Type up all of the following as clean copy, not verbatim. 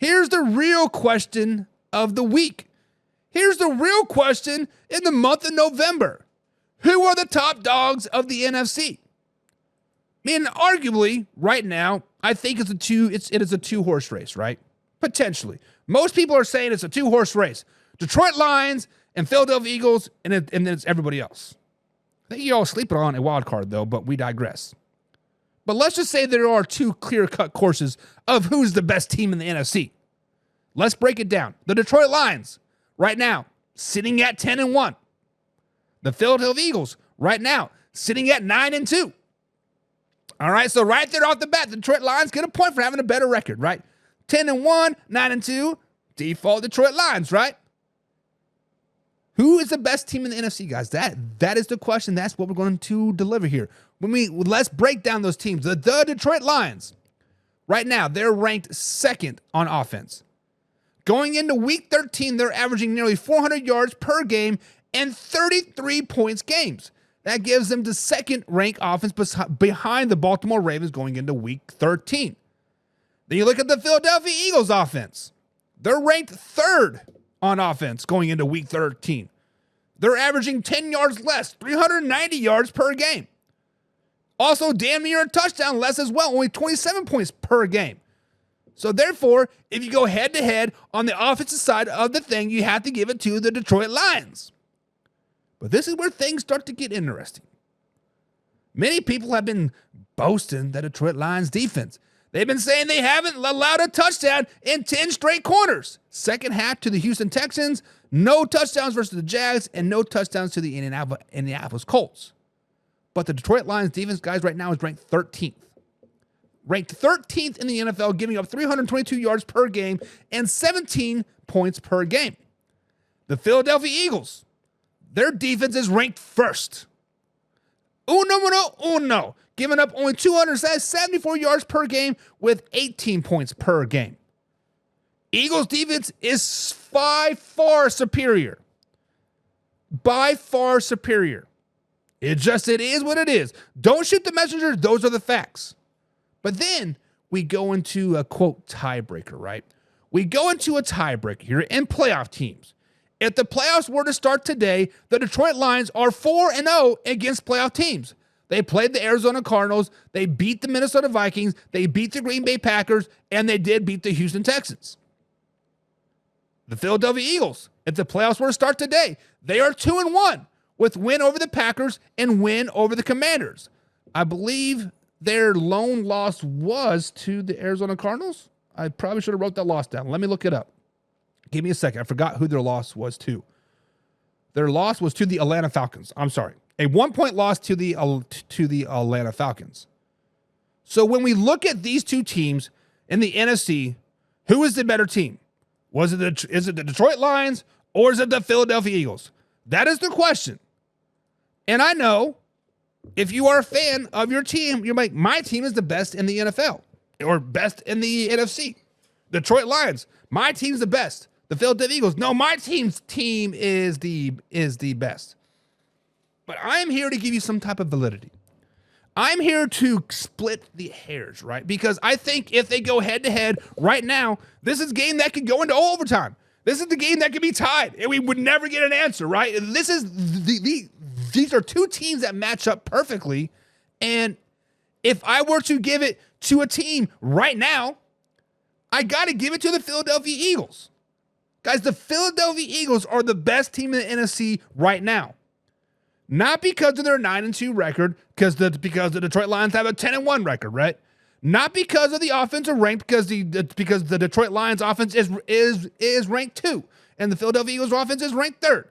Here's the real question of the week. Here's the real question in the month of November. Who are the top dogs of the NFC? I mean, arguably, right now, I think it is a two-horse race, right? Potentially. Most people are saying it's a two-horse race. Detroit Lions and Philadelphia Eagles, and then it's everybody else. I think you all sleeping on a wild card, though, but we digress. But let's just say there are two clear-cut courses of who's the best team in the NFC. Let's break it down. The Detroit Lions, right now, sitting at 10-1. The Philadelphia Eagles, right now, sitting at 9-2. All right, so right there off the bat, the Detroit Lions get a point for having a better record, right? 10-1, 9-2, default Detroit Lions, right? Who is the best team in the NFC, guys? That is the question. That's what we're going to deliver here. Let's break down those teams. The Detroit Lions, right now, they're ranked second on offense. Going into week 13, they're averaging nearly 400 yards per game and 33 points games. That gives them the second-ranked offense behind the Baltimore Ravens going into week 13. Then you look at the Philadelphia Eagles offense. They're ranked third on offense going into week 13. They're averaging 10 yards less, 390 yards per game. Also, damn near a touchdown less as well, only 27 points per game. So therefore, if you go head-to-head on the offensive side of the thing, you have to give it to the Detroit Lions. But this is where things start to get interesting. Many people have been boasting the Detroit Lions defense. They've been saying they haven't allowed a touchdown in 10 straight quarters. Second half to the Houston Texans, no touchdowns versus the Jags, and no touchdowns to the Indianapolis Colts. But the Detroit Lions defense, guys, right now is ranked 13th. Ranked 13th in the NFL, giving up 322 yards per game and 17 points per game. The Philadelphia Eagles, their defense is ranked first. Uno, giving up only 274 yards per game with 18 points per game. Eagles defense is by far superior. By far superior. It is what it is. Don't shoot the messenger. Those are the facts. But then we go into a, quote, tiebreaker, right? We go into a tiebreaker here in playoff teams. If the playoffs were to start today, the Detroit Lions are 4-0 against playoff teams. They played the Arizona Cardinals, they beat the Minnesota Vikings, they beat the Green Bay Packers, and they did beat the Houston Texans. The Philadelphia Eagles, if the playoffs were to start today, they are 2-1 with win over the Packers and win over the Commanders. I believe their lone loss was to the Arizona Cardinals. I probably should have wrote that loss down. Let me look it up. Give me a second. I forgot who their loss was to. Their loss was to the Atlanta Falcons. I'm sorry. A 1-point loss to the Atlanta Falcons. So when we look at these two teams in the NFC, who is the better team? Is it the Detroit Lions or is it the Philadelphia Eagles? That is the question. And I know if you are a fan of your team, you're like, my team is the best in the NFL or best in the NFC. Detroit Lions, my team's the best. The Philadelphia Eagles, no, my team's team is the best. But I'm here to give you some type of validity. I'm here to split the hairs, right? Because I think if they go head-to-head right now, this is a game that could go into overtime. This is the game that could be tied, and we would never get an answer, right? These are two teams that match up perfectly, and if I were to give it to a team right now, I got to give it to the Philadelphia Eagles. Guys, the Philadelphia Eagles are the best team in the NFC right now. Not because of their 9-2 record, because the Detroit Lions have a 10-1 record, right? Not because of the offensive rank, because the Detroit Lions offense is ranked 2, and the Philadelphia Eagles offense is ranked 3rd.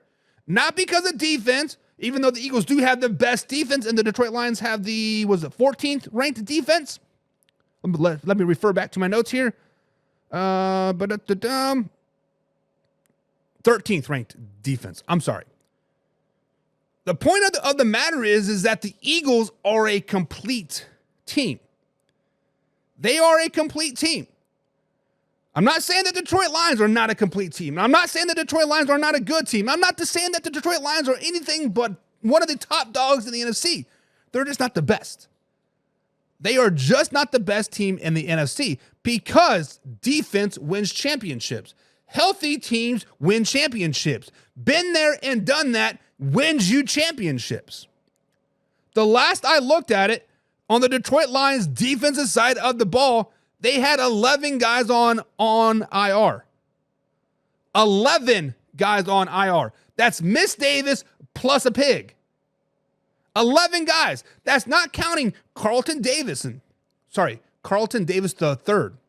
Not because of defense, even though the Eagles do have the best defense, and the Detroit Lions have the 14th ranked defense. Let me refer back to my notes here. 13th ranked defense. I'm sorry. The point of the matter is that the Eagles are a complete team. They are a complete team. I'm not saying that the Detroit Lions are not a complete team. I'm not saying that the Detroit Lions are not a good team. I'm not saying that the Detroit Lions are anything but one of the top dogs in the NFC. They're just not the best. They are just not the best team in the NFC. because defense wins championships. Healthy teams win championships. Been there and done that wins you championships. The last I looked at it, on the Detroit Lions defensive side of the ball, they had 11 guys on IR. 11 guys on IR. That's Miss Davis plus a pig. 11 guys. That's not counting Carlton Davis the third.